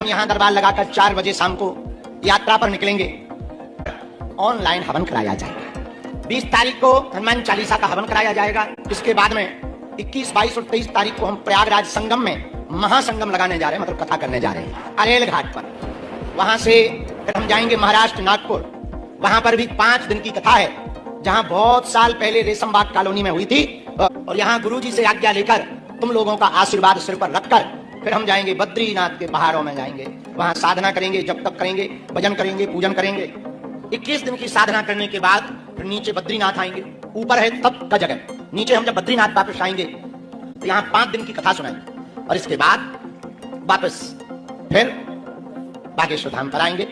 यहाँ दरबार लगाकर 4 बजे शाम को यात्रा पर निकलेंगे। ऑनलाइन हवन कराया जाएगा। 20 तारीख को हनुमान चालीसा का हवन कराया जाएगा। इसके बाद में 21, 22 और 23 तारीख को हम प्रयागराज संगम में महासंगम लगाने जा रहे हैं, मतलब कथा करने जा रहे हैं अरेल घाट पर। वहां से फिर हम जाएंगे महाराष्ट्र नागपुर। वहां पर भी 5 दिन की कथा है, जहां बहुत साल पहले रेशम बाग कॉलोनी में हुई थी। और यहाँ गुरु जी से आज्ञा लेकर तुम लोगों का आशीर्वाद सिर पर रखकर फिर हम जाएंगे बद्रीनाथ के पहाड़ों में जाएंगे। वहां साधना करेंगे, जप तप करेंगे, भजन करेंगे, पूजन करेंगे। 21 दिन की साधना करने के बाद फिर नीचे बद्रीनाथ आएंगे। ऊपर है तप का जगह, नीचे हम जब बद्रीनाथ वापस आएंगे तो यहाँ 5 दिन की कथा सुनाएंगे और इसके बाद वापस फिर बागेश्वर धाम पर आएंगे।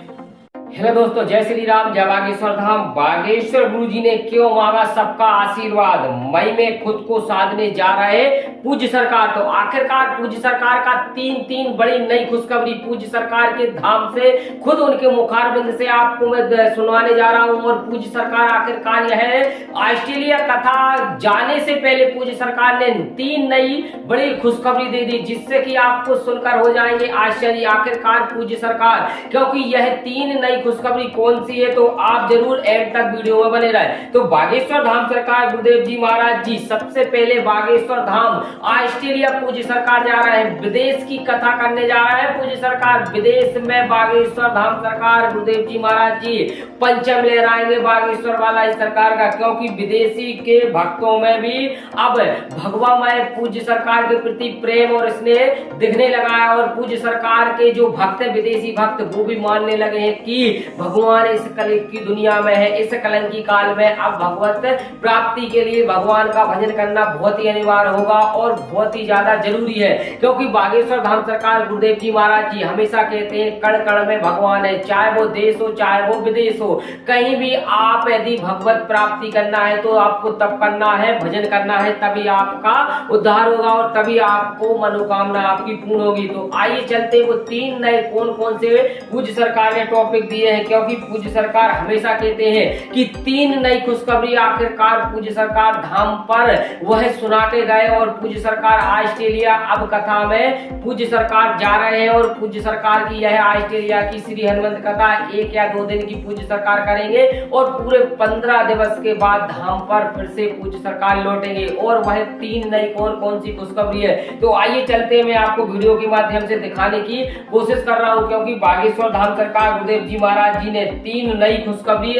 हेलो दोस्तों, जय श्री राम, जय बागेश्वर धाम। बागेश्वर गुरु जी ने क्यों मांगा सबका आशीर्वाद, मई में खुद को साधने जा रहे पूज्य सरकार। तो आखिरकार पूज्य सरकार का तीन बड़ी नई खुशखबरी पूज्य सरकार के धाम से खुद उनके मुखारबिंद से आपको मैं सुनवाने जा रहा हूं। और पूज्य सरकार आखिरकार यह ऑस्ट्रेलिया कथा जाने से पहले पूज्य सरकार ने 3 नई बड़ी खुशखबरी दे दी, जिससे कि आपको सुनकर हो जाएंगे आश्चर्य। आखिरकार पूज्य सरकार, क्योंकि यह 3 नई खुशखबरी कौन सी है तो आप जरूर एंड तक वीडियो में बने रहे। तो बागेश्वर धाम सरकार गुरुदेव जी महाराज जी सबसे पहले बागेश्वर धाम ऑस्ट्रेलिया पूज्य सरकार जा रहे हैं, विदेश की कथा करने जा रहे हैं पूज्य सरकार। विदेश में बागेश्वर धाम सरकार गुरुदेव जी महाराज जी पंचम लहराएंगे बागेश्वर वाला इस सरकार का, क्योंकि विदेशी के भक्तों में भी अब भगवामय पूज्य सरकार के प्रति प्रेम और स्नेह दिखने लगा है। और पूज्य सरकार के जो भक्त है, विदेशी भक्त, वो भी मानने लगे हैं कि भगवान इस कलयुग की दुनिया में है। इस कलंकी काल में अब भगवत प्राप्ति के लिए भगवान का भजन करना बहुत ही अनिवार्य होगा और बहुत ही ज्यादा जरूरी है, क्योंकि बागेश्वर धाम सरकार गुरुदेव जी महाराज जी हमेशा कहते हैं कण कण में भगवान है। चाहे वो देश हो, चाहे वो विदेश हो, कहीं भी आप यदि भगवत प्राप्ति करना है तो आपको तप करना है, भजन करना है, तभी आपका उद्धार होगा और तभी आपको मनोकामना आपकी पूर्ण होगी। तो आइए चलते वो 3 नए कौन से पूज्य सरकार ने टॉपिक दिए हैं, क्योंकि पूज्य सरकार हमेशा कहते हैं कि 3 नई खुशखबरी आखिरकार पूज्य सरकार धाम पर वह सुना के गए। और पूज्य सरकार ऑस्ट्रेलिया अब कथा में पूज्य सरकार जा रहे हैं और पूज्य सरकार की यह ऑस्ट्रेलिया की श्री हनुमंत कथा 1 या 2 दिन की पूज्य सरकार करेंगे और पूरे 15 दिवस के बाद धाम पर फिर से पूज्य सरकार लौटेंगे। और वह 3 नई कौन सी खुशखबरी है तो आइए चलते मैं आपको वीडियो के माध्यम से दिखाने की कोशिश कर रहा हूं, क्योंकि बागेश्वर धाम सरकार गुरुदेव जी महाराज जी ने 3 नई खुशखबरी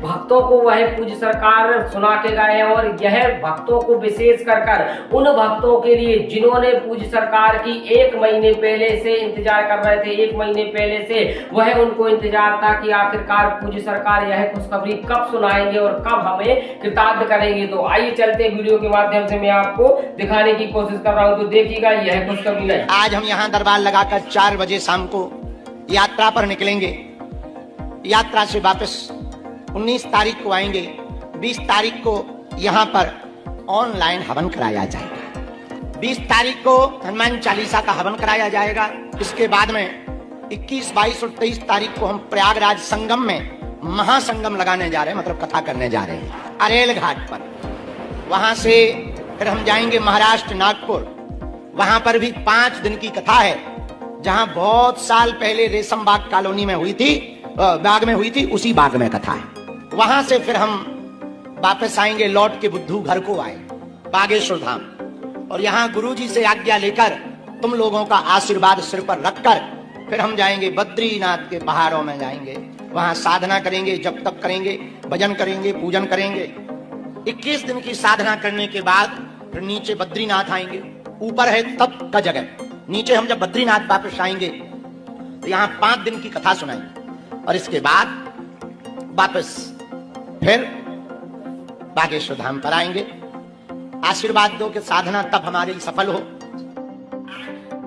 भक्तों को वह पूज्य सरकार सुना के गए हैं। और यह भक्तों को विशेष कर उन भक्तों के लिए जिन्होंने पूज्य सरकार की 1 महीने पहले से इंतजार कर रहे थे, 1 महीने पहले से वह उनको इंतजार था कि आखिरकार पूज्य सरकार यह खुशखबरी कब सुनाएंगे और कब हमें कृतार्थ करेंगे। तो आइए चलते वीडियो के माध्यम से मैं आपको दिखाने की कोशिश कर रहा हूँ। तो देखिएगा यह खुशखबरी नहीं। आज हम यहाँ दरबार लगाकर 4 बजे शाम को यात्रा पर निकलेंगे। यात्रा से वापस 19 तारीख को आएंगे। 20 तारीख को यहाँ पर ऑनलाइन हवन कराया जाएगा। 20 तारीख को हनुमान चालीसा का हवन कराया जाएगा। इसके बाद में 21, 22 और 23 तारीख को हम प्रयागराज संगम में महासंगम लगाने जा रहे हैं, मतलब कथा करने जा रहे हैं अरेल घाट पर। वहां से फिर हम जाएंगे महाराष्ट्र नागपुर। वहां पर भी 5 दिन की कथा है, जहां बहुत साल पहले रेशम बाग कॉलोनी में हुई थी, बाग में हुई थी, उसी बाग में कथा है। वहां से फिर हम वापस आएंगे, लौट के बुद्धू घर को आए बागेश्वर धाम। और यहाँ गुरु जी से आज्ञा लेकर तुम लोगों का आशीर्वाद सिर पर रखकर फिर हम जाएंगे बद्रीनाथ के पहाड़ों में जाएंगे। वहां साधना करेंगे, जप तप करेंगे, भजन करेंगे, पूजन करेंगे। 21 दिन की साधना करने के बाद फिर नीचे बद्रीनाथ आएंगे। ऊपर है तप का जगह, नीचे हम जब बद्रीनाथ वापस आएंगे तो यहाँ 5 दिन की कथा सुनाएंगे और इसके बाद वापस फिर बागेश्वर धाम पर आएंगे। आशीर्वाद दो कि साधना तब हमारी सफल हो।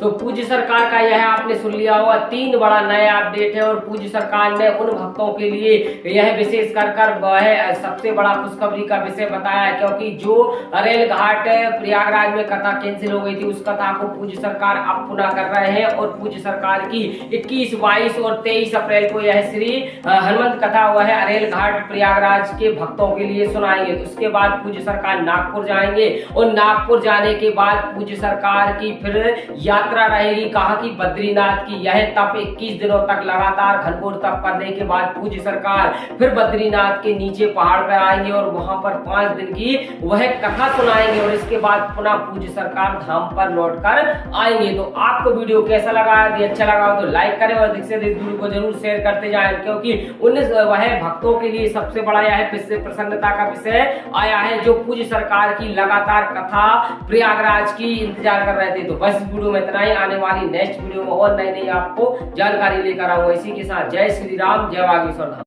तो पूज्य सरकार का यह आपने सुन लिया होगा 3 बड़ा नया अपडेट है। और पूज्य सरकार ने उन भक्तों के लिए यह विशेष कर वह सबसे बड़ा खुशखबरी का विषय बताया है, क्योंकि जो अरेल घाट प्रयागराज में कथा कैंसिल हो गई थी उस कथा को पूज्य सरकार अब पुनः कर रहे हैं। और पूज्य सरकार की 21, 22 और 23 अप्रैल को यह श्री हनुमंत कथा वह अरेल घाट प्रयागराज के भक्तों के लिए सुनाएंगे। उसके बाद पूज्य सरकार नागपुर जाएंगे और नागपुर जाने के बाद पूज्य सरकार की फिर यात्रा यात्रा रहेगी। कहा कि बद्रीनाथ की यह तप 21 दिनों तक लगातार घनघोर तप करने के बाद पूज्य सरकार फिर बद्रीनाथ के नीचे पहाड़ पर आएंगे और वहां पर 5 दिन की वह कथा सुनाएंगे और इसके बाद पुनः पूज्य सरकार धाम पर लौटकर आएंगे। तो आपको वीडियो कैसा लगा? यदि अच्छा लगा हो तो लाइक करें और अधिक से अधिक वीडियो को जरूर शेयर करते जाएं, क्योंकि उन वह भक्तों के लिए सबसे बड़ा यह प्रसन्नता का विषय आया है जो पूज्य सरकार की लगातार कथा प्रयागराज की इंतजार कर रहे थे। तो बस इस वीडियो में इतना ही। आने वाली नेक्स्ट वीडियो में और नई नई आपको जानकारी लेकर आऊंगा। इसी के साथ जय श्री राम, जय बागेश्वर धाम।